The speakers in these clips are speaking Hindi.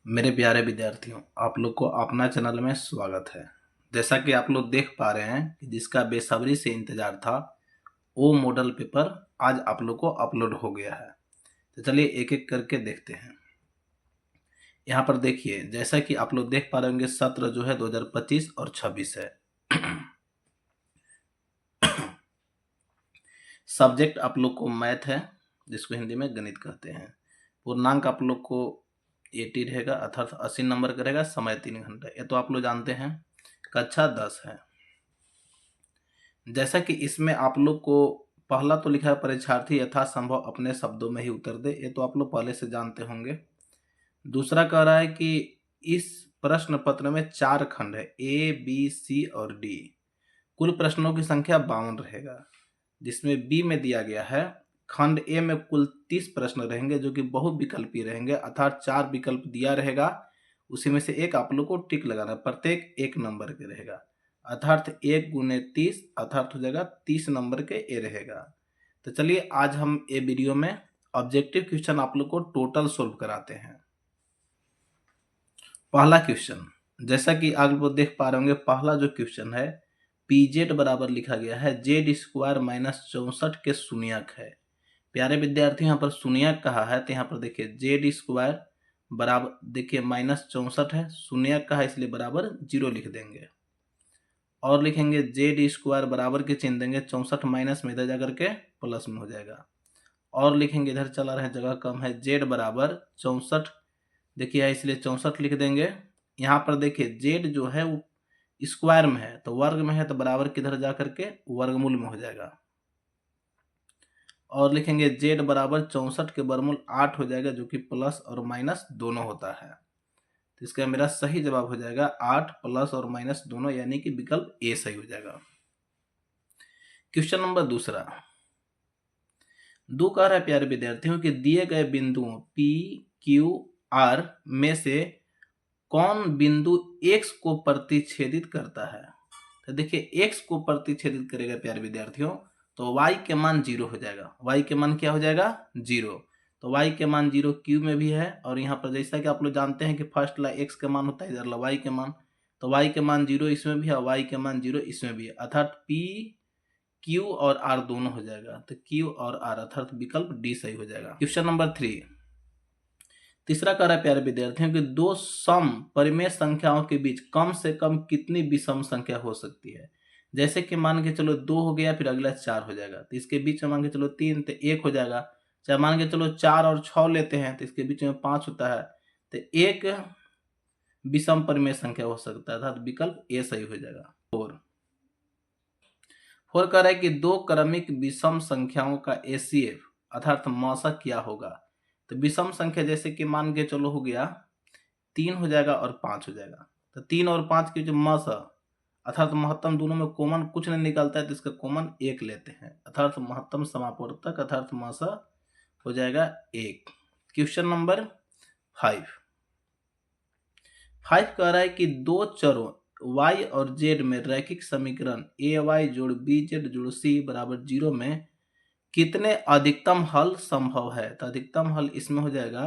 मेरे प्यारे विद्यार्थियों, आप लोग को अपना चैनल में स्वागत है। जैसा कि आप लोग देख पा रहे हैं कि जिसका बेसब्री से इंतजार था वो मॉडल पेपर आज आप लोग को अपलोड हो गया है। तो चलिए एक एक करके देखते हैं। यहाँ पर देखिए, जैसा कि आप लोग देख पा रहे होंगे, सत्र जो है 2025 और 26 है। सब्जेक्ट आप लोग को मैथ है, जिसको हिंदी में गणित कहते हैं। पूर्णांक आप लोग को 80 रहेगा, अर्थात 80 नंबर का रहेगा। समय 3 घंटा, ये तो आप लोग जानते हैं। कक्षा 10 है। जैसा कि इसमें आप लोग को पहला तो लिखा है, परीक्षार्थी यथासंभव अपने शब्दों में ही उत्तर दे। ये तो आप लोग पहले से जानते होंगे। दूसरा कह रहा है कि इस प्रश्न पत्र में 4 खंड है, ए बी सी और डी। कुल प्रश्नों की संख्या 52 रहेगा, जिसमें बी में दिया गया है खंड ए में कुल 30 प्रश्न रहेंगे, जो कि बहुविकल्पी रहेंगे, अर्थात 4 विकल्प दिया रहेगा, उसी में से एक आप लोग को टिक लगाना, प्रत्येक 1 नंबर के रहेगा, अर्थात 1 गुने 30 अर्थात हो जाएगा 30 नंबर के ए रहेगा। तो चलिए आज हम ए वीडियो में ऑब्जेक्टिव क्वेश्चन आप लोग को टोटल सोल्व कराते हैं। पहला क्वेश्चन, जैसा कि आप लोग देख पा रहे होंगे, पहला जो क्वेश्चन है पीजेड बराबर लिखा गया है जेड स्क्वायर माइनस 64 के शून्यक है। प्यारे विद्यार्थी, यहाँ पर शून्यक कहा है, तो यहाँ पर देखिए जेड स्क्वायर बराबर, देखिए माइनस 64 है, शून्यक कहा इसलिए बराबर 0 लिख देंगे और लिखेंगे जेड स्क्वायर बराबर के चिन्ह देंगे, 64 माइनस में इधर जाकर के प्लस में हो जाएगा, और लिखेंगे इधर चला रहे जगह कम है, जेड बराबर 64 देखिए है इसलिए 64 लिख देंगे। यहाँ पर देखिए जेड जो है वो स्क्वायर में है, तो वर्ग में है, तो बराबर किधर जा करके वर्गमूल में हो जाएगा, और लिखेंगे जेड बराबर 64 के वर्गमूल 8 हो जाएगा, जो कि प्लस और माइनस दोनों होता है। तो इसका मेरा सही जवाब हो जाएगा 8 प्लस और माइनस दोनों, यानी कि विकल्प ए सही हो जाएगा। क्वेश्चन नंबर दूसरा, दो कह रहा है प्यारे विद्यार्थियों कि दिए गए बिंदुओं पी क्यू आर में से कौन बिंदु x को प्रतिच्छेदित करता है। तो देखिए x को प्रतिच्छेदित करेगा प्यारे विद्यार्थियों, तो y के मान 0 हो जाएगा। y के मान क्या हो जाएगा 0, तो y के मान 0 q में भी है, और यहाँ पर जैसा कि आप लोग जानते हैं कि फर्स्ट ला x के मान होता है, इधर ला y के मान, तो y के मान 0 इसमें भी है, y के मान 0 इसमें भी है, अर्थात p q और r दोनों हो जाएगा। तो q और r अर्थात विकल्प डी सही हो जाएगा। क्वेश्चन नंबर 3, तीसरा कह रहा है प्यारे विद्यार्थियों कि दो सम परिमेय संख्याओं के बीच कम से कम कितनी विषम संख्या हो सकती है। जैसे कि मान के चलो 2 हो गया, फिर अगला 4 हो जाएगा, तो इसके बीच में मान के चलो 3, तो 1 हो जाएगा। चाहे मान के चलो 4 और 6 लेते हैं, तो इसके बीच में 5 होता है, तो एक विषम परिमेय संख्या हो सकता है, अर्थात विकल्प ए सही हो जाएगा। 4 कह रहा है कि दो क्रमिक विषम संख्याओं का एसीएफ अर्थात मौसक क्या होगा। तो विषम संख्या जैसे कि मान के चलो हो गया 3 हो जाएगा और 5 हो जाएगा, तो 3 और 5 के जो मौसक अर्थात महत्तम, दोनों में कॉमन कुछ नहीं निकलता है, तो इसका कॉमन 1 लेते हैं, अर्थात महत्तम समापवर्तक अर्थात मौसक हो जाएगा 1। क्वेश्चन नंबर 5 कह रहा है कि दो चरों y और z में रैखिक समीकरण ay जोड़ bz जोड़ c बराबर 0 में कितने अधिकतम हल संभव है। तो अधिकतम हल इसमें हो जाएगा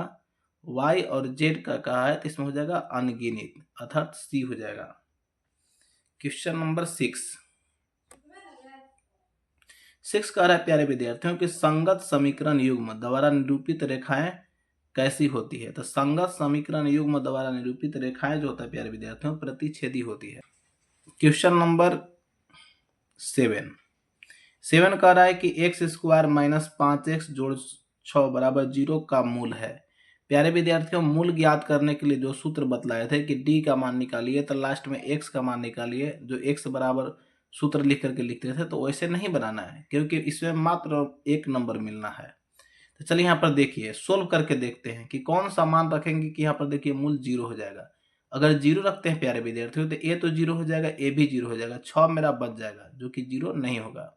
y और z का कहा है, तो इसमें हो जाएगा अनगिनत, अर्थात सी हो जाएगा। क्वेश्चन नंबर 6 कह रहा है प्यारे विद्यार्थियों कि संगत समीकरण युग्म द्वारा निरूपित रेखाएं कैसी होती है। तो संगत समीकरण युग्म द्वारा निरूपित रेखाएं जो होता है प्यारे विद्यार्थियों प्रतिच्छेदी होती है। क्वेश्चन नंबर 7 कह रहा है कि एक्स स्क्वायर माइनस 5x जोड़ 6 बराबर 0 का मूल है। प्यारे विद्यार्थियों, मूल ज्ञात करने के लिए जो सूत्र बतलाए थे कि d का मान निकालिए, तो लास्ट में x का मान निकालिए, जो x बराबर सूत्र लिख करके लिखते थे, तो वैसे नहीं बनाना है, क्योंकि इसमें मात्र 1 नंबर मिलना है। तो चलिए यहाँ पर देखिए, सोल्व करके देखते हैं कि कौन सा मान रखेंगे कि यहाँ पर देखिए मूल 0 हो जाएगा। अगर 0 रखते हैं प्यारे विद्यार्थियों, तो a तो 0 हो जाएगा, a भी 0 हो जाएगा, 6 मेरा बच जाएगा, जो कि 0 नहीं होगा।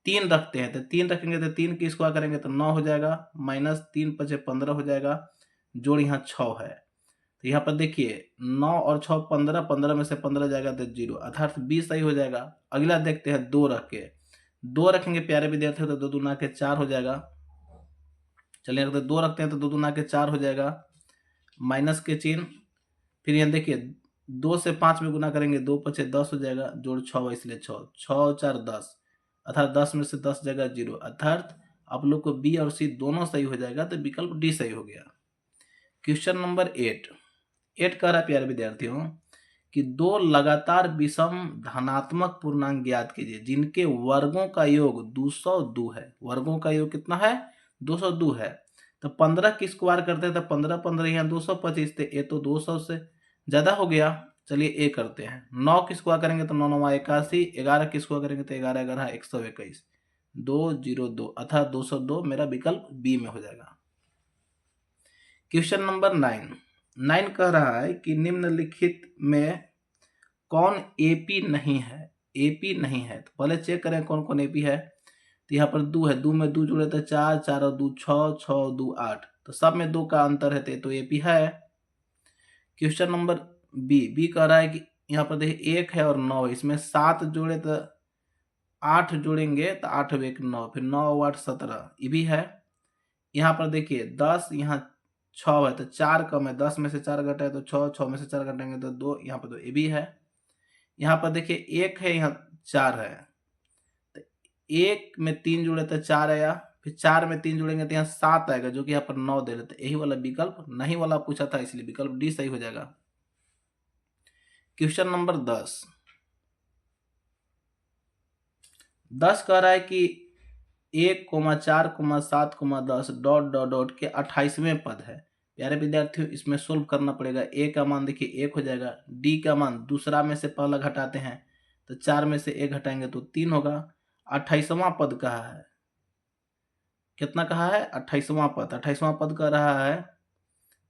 3 रखते हैं, तो 3 रखेंगे, तो 3 की स्क्वायर करेंगे तो 9 हो जाएगा, माइनस 3 5 15 हो जाएगा, जोड़ यहाँ 6 है, तो यहाँ पर देखिए 9 और 6 15, 15 में से 15 जाएगा तो 0, अर्थात 20 सही हो जाएगा। अगला देखते हैं 2 रख के, 2 रखेंगे प्यारे विद्यार्थियों, तो 2 दूना के 4 हो जाएगा। चलिए अगर 2 रखते हैं तो 2 दूना के 4 हो जाएगा, माइनस के चिन्ह, फिर यहाँ देखिए 2 से 5 में गुना करेंगे, 2 पचे 10 हो जाएगा, जोड़ 6 इसलिए 6, 6 4 10, अर्थात 10 में से 10 जगह 0, अर्थात आप लोग को बी और सी दोनों सही हो जाएगा, तो विकल्प डी सही हो गया। क्वेश्चन नंबर 8 कह रहा है प्यारे विद्यार्थियों कि दो लगातार विषम धनात्मक पूर्णांक ज्ञात कीजिए जिनके वर्गों का योग 202 है। वर्गों का योग कितना है? 202 है। तो 15 की स्क्वायर करते हैं तो 15 15 यहाँ 225, तो ये तो 200 से ज्यादा हो गया। चलिए ए करते हैं। 9 की स्क्वायर करेंगे तो 9 9 81, 11 की स्क्वायर करेंगे तो 11 11 121, 202 अर्थात 202 मेरा विकल्प बी में हो जाएगा। क्वेश्चन नंबर 9 कह रहा है कि निम्नलिखित में कौन एपी नहीं है? एपी नहीं है तो पहले चेक करें कौन कौन एपी है। तो यहाँ पर 2 है, 2 में 2 जुड़े तो 4, 4 और 2 6, 6 और 2 8, तो सब में 2 का अंतर है तो एपी है। क्वेश्चन नंबर बी कह रहा है कि यहाँ पर देखिए 1 है और 9 है, इसमें 7 जोड़े तो 8 जोड़ेंगे तो 8 और 1 9, फिर 9 और 8 17, ये भी है। यहाँ पर देखिए 10, यहाँ 6 है तो 4 कम है, 10 में से 4 घटाए तो 6, 6 में से 4 घटाएंगे तो 2, यहाँ पर तो ये भी है। यहाँ पर देखिए 1 है, यहाँ 4 है, तो 1 में 3 जुड़े तो 4 आया, फिर 4 में 3 जुड़ेंगे तो यहाँ 7 आएगा, जो कि यहाँ पर 9 दे रहे थे। यही वाला विकल्प नहीं वाला पूछा था, इसलिए विकल्प डी सही हो जाएगा। क्वेश्चन नंबर 10 कह रहा है कि 1, 4, 7, 10 डॉट डॉट डॉट के 28वें पद है। प्यारे विद्यार्थियों इसमें सोल्व करना पड़ेगा। ए का मान देखिए 1 हो जाएगा, डी का मान दूसरा में से पहला घटाते हैं तो 4 में से 1 घटाएंगे तो 3 होगा। 28वां पद कहा है, कितना कहा है? 28वां पद। 28वां पद कह रहा है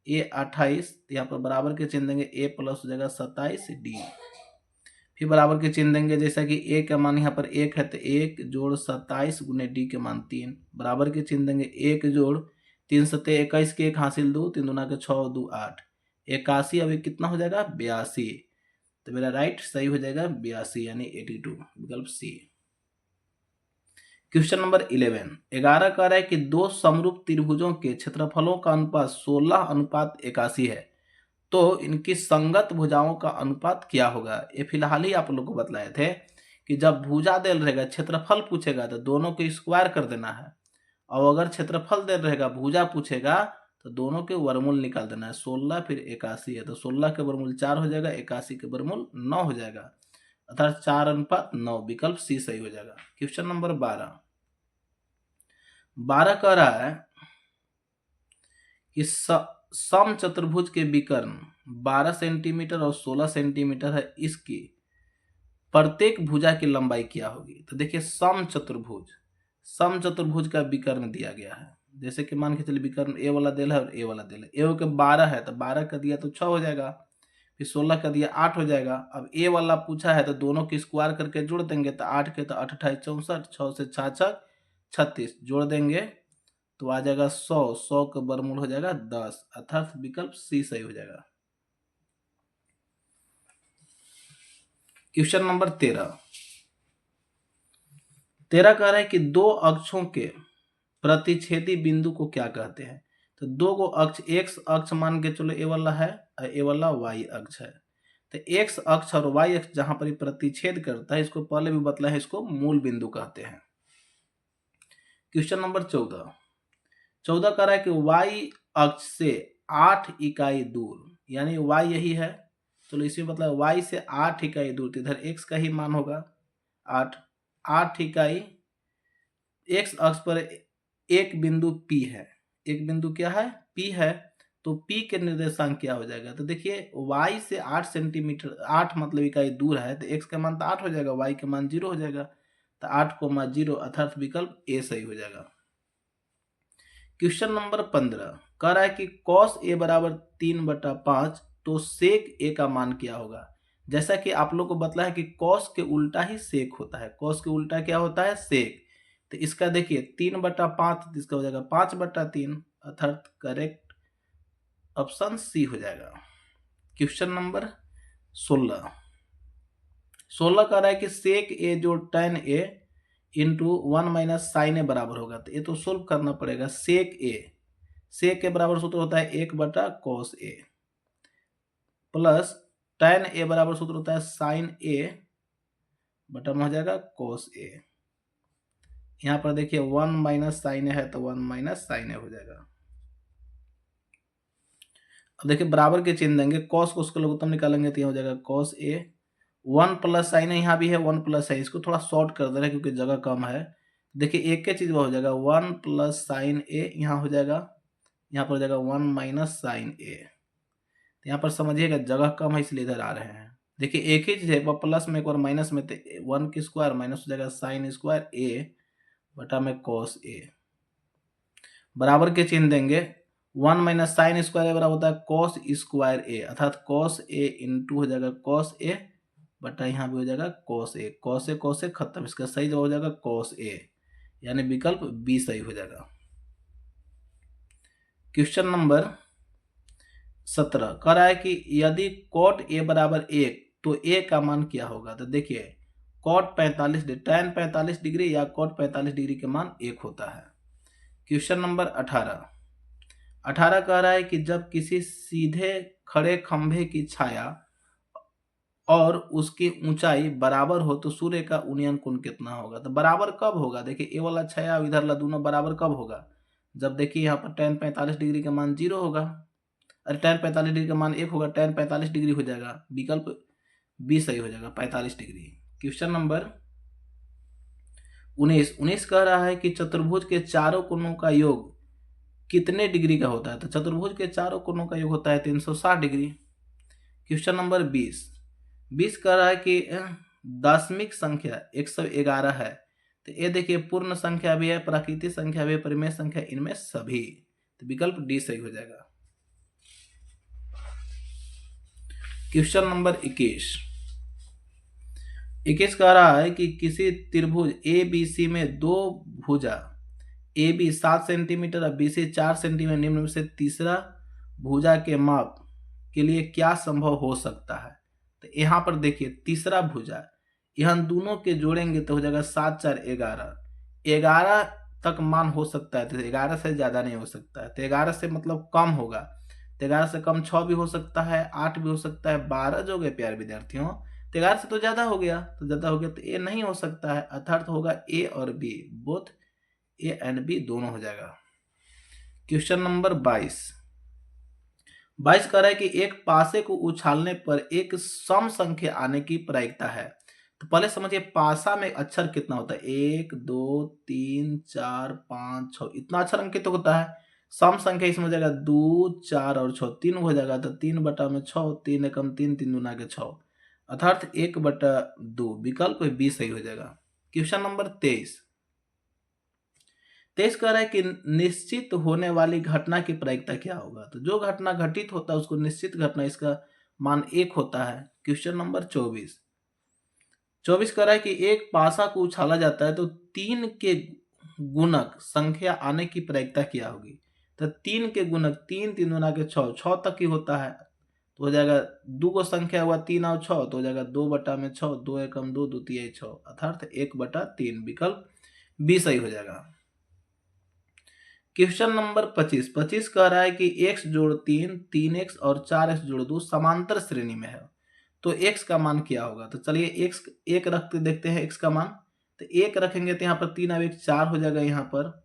ए 28, यहाँ पर बराबर के चिन्ह देंगे, ए प्लस हो जाएगा 27 डी, फिर बराबर के चिन्ह देंगे, जैसा कि ए का मान यहाँ पर 1 है तो 1 जोड़ 27 गुने डी के मान 3, बराबर के चिन्ह देंगे, 1 जोड़ 3 सत्ते 21 के 1 हासिल 2, 3 दूना के 6 2 8, 81, अभी कितना हो जाएगा? 82, तो मेरा राइट सही हो जाएगा 82 यानी 82, विकल्प सी। क्वेश्चन नंबर 11 कह रहा है कि दो समरूप त्रिभुजों के क्षेत्रफलों का अनुपात 16:81 है, तो इनकी संगत भुजाओं का अनुपात क्या होगा? ये फिलहाल ही आप लोग को बतलाए थे कि जब भुजा दे रहेगा क्षेत्रफल पूछेगा तो दोनों को स्क्वायर कर देना है, और अगर क्षेत्रफल दे रहेगा भुजा पूछेगा तो दोनों के वर्गमूल निकाल देना है। 16 फिर 81 है तो 16 के वर्गमूल 4 हो जाएगा, 81 के वर्गमूल 9 हो जाएगा, अर्थात 4:9, विकल्प सी सही हो जाएगा। क्वेश्चन नंबर 12 कह रहा है कि सम चतुर्भुज के विकर्ण 12 सेंटीमीटर और 16 सेंटीमीटर है, इसकी प्रत्येक भुजा की लंबाई क्या होगी? तो देखिए सम चतुर्भुज का विकर्ण दिया गया है, जैसे कि मान के चलिए विकर्ण ए वाला दिल है और ए वाला दिल है। ए के 12 है तो 12 का दिया तो 6 हो जाएगा, फिर 16 का दिया 8 हो जाएगा। अब ए वाला पूछा है तो दोनों की स्क्वायर करके जोड़ देंगे तो 8 के तो 8 28 64, 6 से 6 36 जोड़ देंगे तो आ जाएगा 100 का वर्गमूल हो जाएगा 10, अर्थात विकल्प सी सही हो जाएगा। क्वेश्चन नंबर 13 कह रहा है कि दो अक्षों के प्रतिच्छेदी बिंदु को क्या कहते हैं? तो दो गो अक्ष, एक्स अक्ष मान के चलो ए वाला है और ए वाला वाई अक्ष है, तो एक्स अक्ष और वाई अक्ष जहां पर प्रतिच्छेद करता है, इसको पहले भी बतलाया है, इसको मूल बिंदु कहते हैं। क्वेश्चन नंबर 14 कह रहा है कि वाई अक्ष से 8 इकाई दूर, यानी वाई यही है, चलो इसी मतलब वाई से 8 इकाई दूर, तो इधर एक्स का ही मान होगा 8 इकाई, एक्स अक्ष पर एक बिंदु पी है, एक बिंदु क्या है? पी है, तो पी के निर्देशांक क्या हो जाएगा? तो देखिए वाई से 8 सेंटीमीटर, 8 मतलब इकाई दूर है, तो एक्स का मान तो 8 हो जाएगा, वाई का मान 0 हो जाएगा, तो 8,0 अर्थात विकल्प ए सही हो जाएगा। क्वेश्चन नंबर 15 कह रहा है कि cos a बराबर 3/5, तो sec a का मान क्या होगा? जैसा कि आप लोग को बतला है कि cos के उल्टा ही sec होता है, cos के उल्टा क्या होता है? sec, तो इसका देखिए 3/5, इसका हो जाएगा 5/3, अर्थात करेक्ट ऑप्शन सी हो जाएगा। क्वेश्चन नंबर 16 कह रहा है कि sec a जो tan a into 1 - sin a बराबर होगा, तो ये तो सोल्व करना पड़ेगा। सेक सेक के बराबर सूत्र होता है 1/cos a plus tan a बराबर सूत्र होता है sin a बटा में हो जाएगा cos a। यहाँ पर देखिए 1 माइनस साइन ए है तो 1 माइनस साइन ए हो जाएगा। अब देखिए बराबर के चिन्ह देंगे, cos को उसका लघुत्तम निकालेंगे तो ये हो जाएगा cos a। 1 प्लस साइन ए यहाँ भी है, 1 प्लस है, इसको थोड़ा शॉर्ट कर दे रहे हैं क्योंकि जगह कम है। देखिए एक के चीज हो जाएगा 1 प्लस साइन ए, यहाँ हो जाएगा, यहाँ पर हो जाएगा 1 माइनस साइन ए। तो यहाँ पर समझिएगा जगह कम है इसलिए इधर आ रहे हैं। देखिए एक ही चीज है, प्लस में एक और माइनस में, तो 1 की स्क्वायर माइनस हो जाएगा साइन स्क्वायर ए बटा में cos a। बराबर के चिन्ह देंगे, 1 माइनस साइन स्क्वायर ए बराबर होता है cos स्क्वायर ए, अर्थात cos a इंटू हो जाएगा cos a बटा यहाँ भी हो जाएगा cos a। cos a खत्म, इसका सही जवाब हो जाएगा cos a, यानी विकल्प बी सही हो जाएगा। क्वेश्चन नंबर 17 कह रहा है कि यदि cot a बराबर 1 तो a का मान क्या होगा। तो देखिए cot 45 डिग्री, tan 45 डिग्री या cot 45 डिग्री के मान 1 होता है। क्वेश्चन नंबर 18 कह रहा है कि जब किसी सीधे खड़े खंभे की छाया और उसकी ऊंचाई बराबर हो तो सूर्य का उन्नयन कोण कितना होगा। तो बराबर कब होगा, देखिए ए वाला छाया और इधर ला दोनों बराबर कब होगा, जब देखिए यहाँ पर tan 45 डिग्री का मान 0 होगा, अरे tan 45 डिग्री का मान 1 होगा, tan 45 डिग्री हो जाएगा, विकल्प बी सही हो जाएगा 45 डिग्री। क्वेश्चन नंबर 19 कह रहा है कि चतुर्भुज के चारों कोणों का योग कितने डिग्री का होता है। तो चतुर्भुज के चारों कोणों का योग होता है 360 डिग्री। क्वेश्चन नंबर 20 कह रहा है कि दशमिक संख्या 111 है। तो ये देखिए पूर्ण संख्या भी है, प्राकृतिक संख्या भी है, परिमेय संख्या, इनमें सभी, तो विकल्प डी सही हो जाएगा। क्वेश्चन नंबर 21 कह रहा है कि किसी त्रिभुज ABC में दो भुजा AB 7 सेंटीमीटर और BC 4 सेंटीमीटर, निम्न में से तीसरा भुजा के माप के लिए क्या संभव हो सकता है। तो यहाँ पर देखिए तीसरा भुजा, यहाँ दोनों के जोड़ेंगे तो हो जाएगा 7 4 11, 11 तक मान हो सकता है, तो 11 से ज्यादा नहीं हो सकता है, तो 11 से मतलब कम होगा, तो 11 से कम 6 भी हो सकता है, 8 भी हो सकता है, 12 जो गए प्यारे विद्यार्थियों, तो 11 से तो ज्यादा हो गया, तो ए नहीं हो सकता है, अर्थात होगा ए और B, both A and B दोनों हो जाएगा। क्वेश्चन नंबर 22 कह रहा है कि एक पासे को उछालने पर एक सम संख्या आने की प्रायिकता है। तो पहले समझिए पासा में अक्षर कितना होता है, 1 2 3 4 5 6, इतना अक्षर अंकित होता है। सम संख्या इसमें हो जाएगा 2 4 और 6, 3 हो जाएगा, तो 3 बटा में 6, 3 एकम 3, 3 दूना के 6, अर्थात 1/2, विकल्प बी सही हो जाएगा। क्वेश्चन नंबर 23 कह रहा है कि निश्चित होने वाली घटना की प्रायिकता क्या होगा। तो जो घटना घटित होता है उसको निश्चित घटना, इसका मान 1 होता है। क्वेश्चन नंबर 24 कह रहा है कि एक पासा को उछाला जाता है तो 3 के गुणक संख्या आने की प्रायिकता क्या होगी। तो 3 के गुणक 3 3 गुना के 6, 6 तक ही होता है, तो हो जाएगा 2 को संख्या हुआ 3 और 6, तो हो जाएगा 2 बटा में 6, 2 एकम 2, 2 तिहाई 6, अर्थात 1/3, विकल्प बी सही हो जाएगा। क्वेश्चन नंबर 25 कह रहा है कि x जोड़ 3, 3x और 4x जोड़ 2 समांतर श्रेणी में है, तो x का मान क्या होगा। तो चलिए x 1 रखते देखते हैं x का मान, तो 1 रखेंगे तो यहाँ पर 3 और 1 4 हो जाएगा, यहाँ पर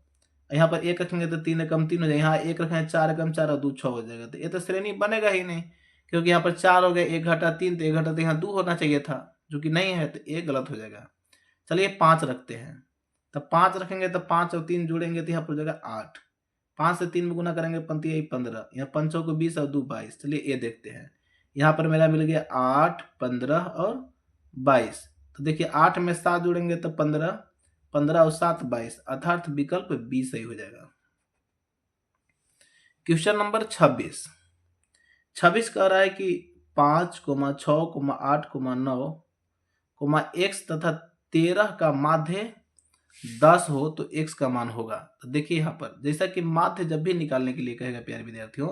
1 रखेंगे तो 3 एकम 3 हो जाएगा, यहाँ 1 रखेंगे 4 एकम 4 और 2 6 हो जाएगा, तो ये तो श्रेणी बनेगा ही नहीं, क्योंकि यहाँ पर 4 हो गए, 1 घटा 3, तो 1 घटा तो यहाँ 2 होना चाहिए था, जो कि नहीं है, तो 1 गलत हो जाएगा। चलिए 5 रखते हैं, तो 5 रखेंगे तो 5 और 3 जोड़ेंगे तो यहाँ पर हो जाएगा 8, 5 से 3 में गुना करेंगे 15, यहाँ 5 को 20 और 2 22। चलिए ये देखते हैं, यहाँ पर मेरा मिल गया 8 15 और 22, तो देखिए 8 में 7 जोड़ेंगे तो 15, 15 और 7 22, अर्थात विकल्प बी सही हो जाएगा। क्वेश्चन नंबर 26 कह रहा है कि 5, 6, 8, 9, x तथा 13 का माध्य 10 हो तो x का मान होगा। तो देखिए यहाँ पर जैसा कि माध्य जब भी निकालने के लिए कहेगा प्यारे विद्यार्थियों,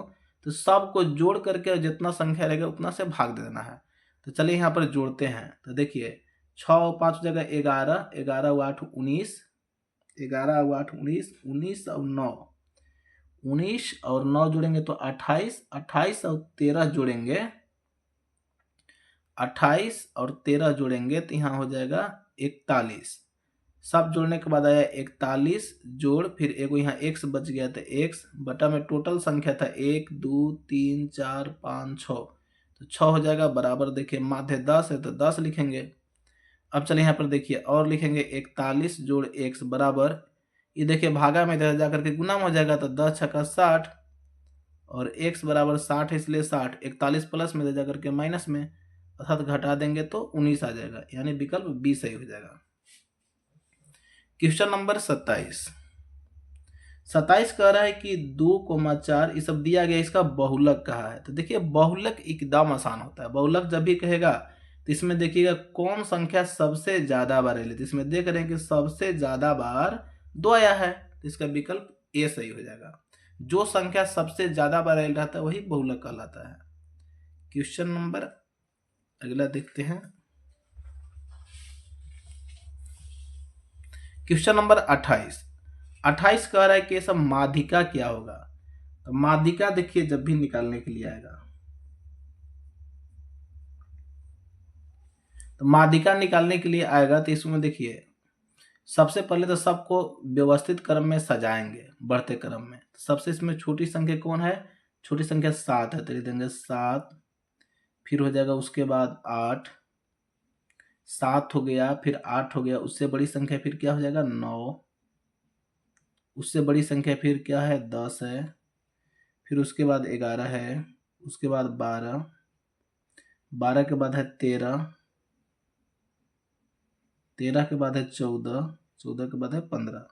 तो सबको जोड़ करके जितना संख्या रहेगा उतना से भाग दे देना है। तो चलिए यहाँ पर जोड़ते हैं, तो देखिए 6 और 5 जगह 11, 11 और 8 19, 11 और 8 19, 19 और 9 19 और 9 जोड़ेंगे तो 28, 28 और 13 जोड़ेंगे, 28 और 13 जोड़ेंगे तो यहाँ हो जाएगा 41। सब जोड़ने के बाद आया 41 जोड़ फिर एगो यहाँ x बच गया था, x बटा में टोटल संख्या था 1 2 3 4 5 6, तो 6 हो जाएगा बराबर। देखिए माध्य 10 है तो 10 लिखेंगे। अब चलिए यहाँ पर देखिए और लिखेंगे 41 जोड़ x बराबर, ये देखिए भागा में इधर जाकर के गुना में हो जाएगा तो 10 छक्का 60 और x बराबर 60 इसलिए 60, 41 प्लस में इधर जाकर के माइनस में अर्थात घटा देंगे तो 19 आ जाएगा, यानी विकल्प बी सही हो जाएगा। क्वेश्चन नंबर 27 कह रहा है कि 2,4 ये सब दिया गया, इसका बहुलक कहा है। तो देखिए बहुलक एकदम आसान होता है। बहुलक जब भी कहेगा तो इसमें देखिएगा कौन संख्या सबसे ज्यादा बार ले, तो इसमें देख रहे हैं कि सबसे ज्यादा बार 2 आया है, तो इसका विकल्प ए सही हो जाएगा। जो संख्या सबसे ज्यादा बार ले रहता है वही बहुलक कहलाता है। क्वेश्चन नंबर अगला देखते हैं। क्वेश्चन नंबर 28 कह रहा है कि सब माध्यिका क्या होगा। तो माध्यिका देखिए जब भी निकालने के लिए आएगा, तो माध्यिका निकालने के लिए आएगा तो इसमें देखिए सबसे पहले तो सबको व्यवस्थित क्रम में सजाएंगे बढ़ते क्रम में। सबसे इसमें छोटी संख्या कौन है, छोटी संख्या 7 है, तो लिख देंगे 7, फिर हो जाएगा उसके बाद 8, 7 हो गया, फिर 8 हो गया, उससे बड़ी संख्या फिर क्या हो जाएगा 9, उससे बड़ी संख्या फिर क्या है 10 है, फिर उसके बाद 11 है, उसके बाद 12, 12 के बाद है 13, 13 के बाद है 14, 14 के बाद है 15,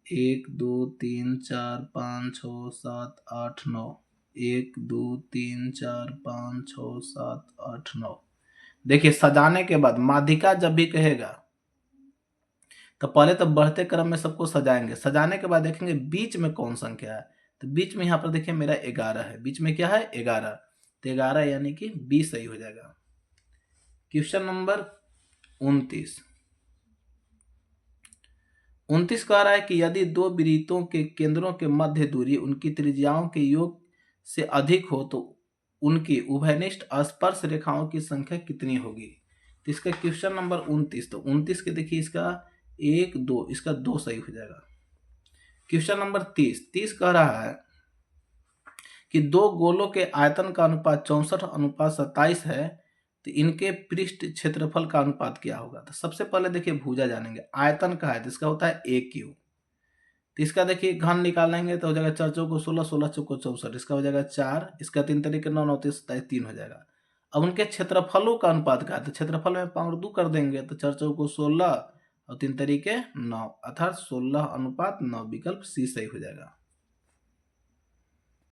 1 2 3 4 5 6 7 8 9, 1 2 3 4 5 6 7 8 9। देखिए सजाने के बाद माध्यिका जब भी कहेगा तो पहले तो बढ़ते क्रम में सबको सजाएंगे, सजाने के बाद देखेंगे बीच में कौन संख्या है। तो बीच में यहाँ पर देखिए मेरा 11 है, बीच में क्या है 11, तो 11 यानी कि बी सही हो जाएगा। क्वेश्चन नंबर 29 कह रहा है कि यदि दो वृत्तों के केंद्रों के मध्य दूरी उनकी त्रिज्याओं के योग से अधिक हो तो उनकी उभयनिष्ठ स्पर्श रेखाओं की संख्या कितनी होगी। तो इसका क्वेश्चन नंबर 29, तो 29 के देखिए इसका 1 2, इसका 2 सही हो जाएगा। क्वेश्चन नंबर 30 कह रहा है कि दो गोलों के आयतन का अनुपात 64:27 है, तो इनके पृष्ठ क्षेत्रफल का अनुपात क्या होगा। तो सबसे पहले देखिए भुजा जानेंगे, आयतन का है तो इसका होता है ए क्यू, तो इसका देखिए घन निकालेंगे तो हो जाएगा 4 चौको 16, 16 चौको 64, इसका हो जाएगा 4, इसका 3 तरीके 9 9 27 3 हो जाएगा। अब उनके क्षेत्रफलों का अनुपात का है तो क्षेत्रफल में पावर 2 कर देंगे तो 4 चौको 16 और 3 तरीके 9, अर्थात 16:9, विकल्प सी सही हो जाएगा।